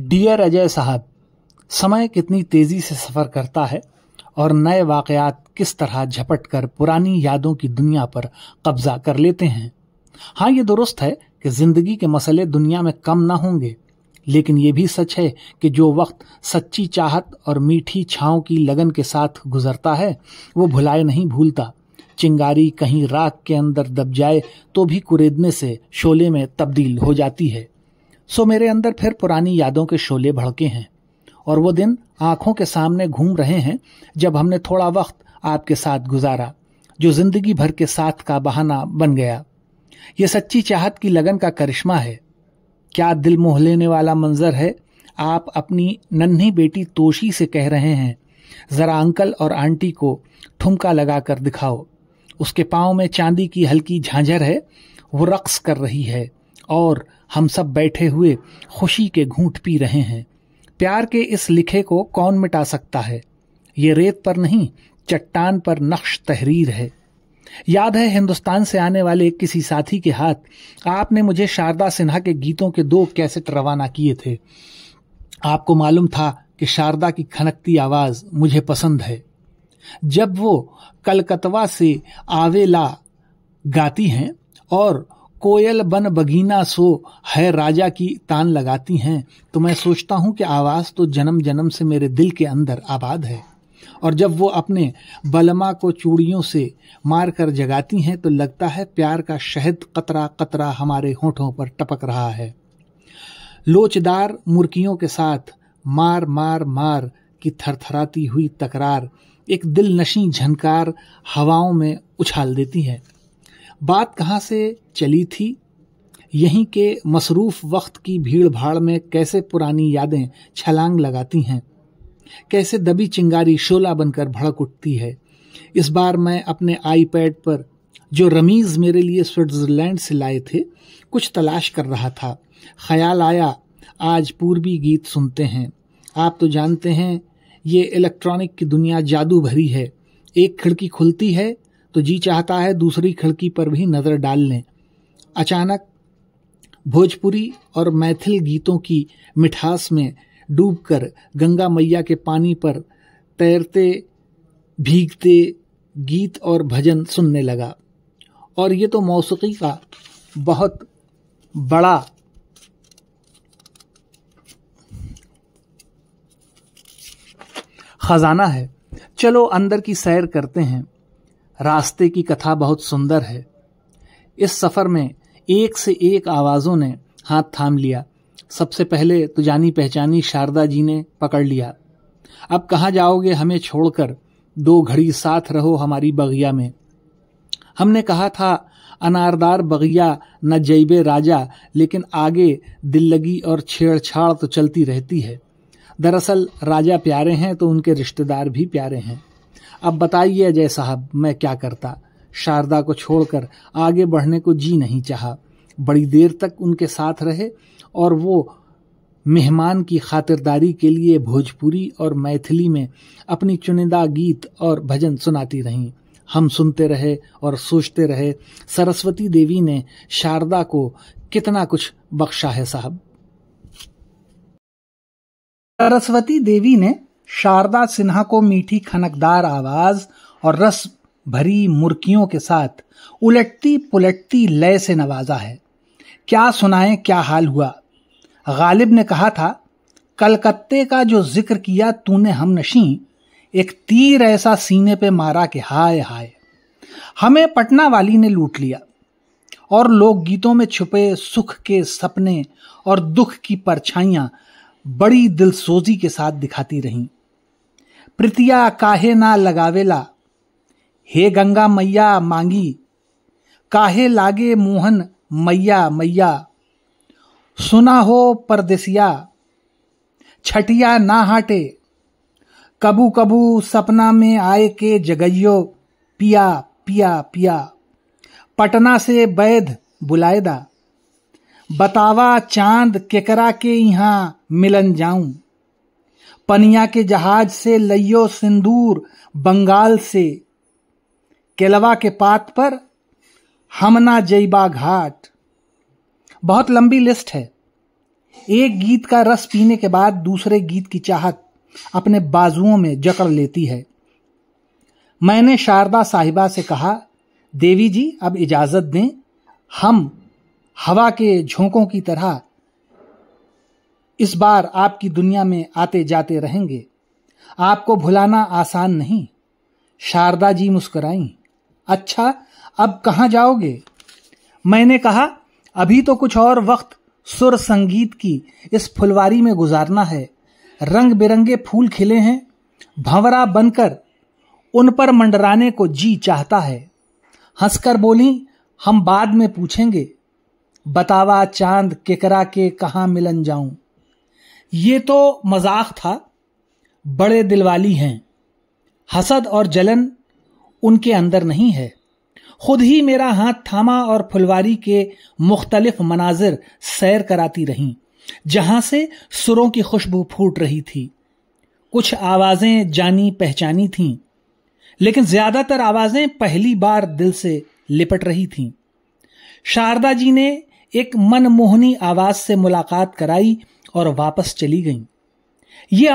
Dear Ajay साहब, समय कितनी तेजी से सफर करता है और नए वाकयात किस तरह झपट कर पुरानी यादों की दुनिया पर कब्जा कर लेते हैं। हाँ, ये दुरुस्त है कि जिंदगी के मसले दुनिया में कम ना होंगे, लेकिन ये भी सच है कि जो वक्त सच्ची चाहत और मीठी छांव की लगन के साथ गुजरता है वो भुलाए नहीं भूलता। चिंगारी कहीं राख के अंदर दब जाए तो भी कुरेदने से शोले में तब्दील हो जाती है। सो मेरे अंदर फिर पुरानी यादों के शोले भड़के हैं और वो दिन आंखों के सामने घूम रहे हैं जब हमने थोड़ा वक्त आपके साथ गुजारा, जो जिंदगी भर के साथ का बहाना बन गया। ये सच्ची चाहत की लगन का करिश्मा है। क्या दिल मोह लेने वाला मंजर है। आप अपनी नन्ही बेटी तोशी से कह रहे हैं, जरा अंकल और आंटी को ठुमका लगा कर दिखाओ। उसके पांव में चांदी की हल्की झांझर है, वो रक्स कर रही है और हम सब बैठे हुए खुशी के घूंट पी रहे हैं। प्यार के इस लिखे को कौन मिटा सकता है। ये रेत पर नहीं, चट्टान पर नक्श तहरीर है। याद है हिंदुस्तान से आने वाले किसी साथी के हाथ आपने मुझे शारदा सिन्हा के गीतों के 2 कैसेट रवाना किए थे। आपको मालूम था कि शारदा की खनकती आवाज मुझे पसंद है। जब वो कलकतवा से आवेला गाती हैं और कोयल बन बगीना सो है राजा की तान लगाती हैं, तो मैं सोचता हूं कि आवाज तो जन्म जन्म से मेरे दिल के अंदर आबाद है। और जब वो अपने बलमा को चूड़ियों से मार कर जगाती हैं तो लगता है प्यार का शहद कतरा कतरा हमारे होठों पर टपक रहा है। लोचदार मुर्कियों के साथ मार मार मार की थरथराती हुई तकरार एक दिल नशी झनकार हवाओं में उछाल देती है। बात कहाँ से चली थी। यहीं के मसरूफ वक्त की भीड़ भाड़ में कैसे पुरानी यादें छलांग लगाती हैं, कैसे दबी चिंगारी शोला बनकर भड़क उठती है। इस बार मैं अपने आईपैड पर जो रमीज मेरे लिए स्विट्जरलैंड से लाए थे कुछ तलाश कर रहा था। ख्याल आया आज पूर्वी गीत सुनते हैं। आप तो जानते हैं ये इलेक्ट्रॉनिक की दुनिया जादू भरी है। एक खिड़की खुलती है तो जी चाहता है दूसरी खिड़की पर भी नजर डाल लें। अचानक भोजपुरी और मैथिल गीतों की मिठास में डूबकर गंगा मैया के पानी पर तैरते भीगते गीत और भजन सुनने लगा। और ये तो मौसीकी का बहुत बड़ा खजाना है। चलो अंदर की सैर करते हैं। रास्ते की कथा बहुत सुंदर है। इस सफर में एक से एक आवाजों ने हाथ थाम लिया। सबसे पहले तो जानी पहचानी शारदा जी ने पकड़ लिया। अब कहाँ जाओगे हमें छोड़कर, 2 घड़ी साथ रहो हमारी बगिया में। हमने कहा था अनारदार बगिया न जैबे राजा, लेकिन आगे दिल लगी और छेड़छाड़ तो चलती रहती है। दरअसल राजा प्यारे हैं तो उनके रिश्तेदार भी प्यारे हैं। अब बताइए अजय साहब, मैं क्या करता। शारदा को छोड़कर आगे बढ़ने को जी नहीं चाहा। बड़ी देर तक उनके साथ रहे और वो मेहमान की खातिरदारी के लिए भोजपुरी और मैथिली में अपनी चुनिंदा गीत और भजन सुनाती रहीं। हम सुनते रहे और सोचते रहे सरस्वती देवी ने शारदा को कितना कुछ बख्शा है साहब। सरस्वती देवी ने शारदा सिन्हा को मीठी खनकदार आवाज और रस भरी मुर्कियों के साथ उलटती पुलटती लय से नवाजा है। क्या सुनाएं क्या हाल हुआ। गालिब ने कहा था, कलकत्ते का जो जिक्र किया तूने हमनशी, एक तीर ऐसा सीने पे मारा कि हाय हाय। हमें पटना वाली ने लूट लिया और लोकगीतों में छुपे सुख के सपने और दुख की परछाइयां बड़ी दिलसोजी के साथ दिखाती रहीं। प्रीतिया काहे ना लगावेला, हे गंगा मैया मांगी, काहे लागे मोहन मैया मैया, सुना हो परदेसिया, छटिया ना हाटे, कबू कबू सपना में आए के जगइयो, पिया पिया पिया, पटना से बैध बुलाएदा, बतावा चांद केकरा के यहाँ मिलन जाऊं, पनिया के जहाज से लइयो सिंदूर बंगाल से, केलवा के पात पर हमना जईबा घाट। बहुत लंबी लिस्ट है। एक गीत का रस पीने के बाद दूसरे गीत की चाहत अपने बाजुओं में जकड़ लेती है। मैंने शारदा साहिबा से कहा, देवी जी अब इजाजत दें, हम हवा के झोंकों की तरह इस बार आपकी दुनिया में आते जाते रहेंगे। आपको भुलाना आसान नहीं। शारदा जी मुस्कुराईं। अच्छा, अब कहां जाओगे? मैंने कहा, अभी तो कुछ और वक्त सुर संगीत की इस फुलवारी में गुजारना है। रंग बिरंगे फूल खिले हैं, भंवरा बनकर उन पर मंडराने को जी चाहता है। हंसकर बोली, हम बाद में पूछेंगे, बतावा चांद केकरा के कहां मिलन जाऊं। ये तो मजाक था। बड़े दिलवाली हैं, हसद और जलन उनके अंदर नहीं है। खुद ही मेरा हाथ थामा और फुलवारी के मुख्तलिफ मनाजिर सैर कराती रहीं, जहां से सुरों की खुशबू फूट रही थी। कुछ आवाजें जानी पहचानी थीं, लेकिन ज्यादातर आवाजें पहली बार दिल से लिपट रही थीं। शारदा जी ने एक मनमोहनी आवाज से मुलाकात कराई और वापस चली गईं। ये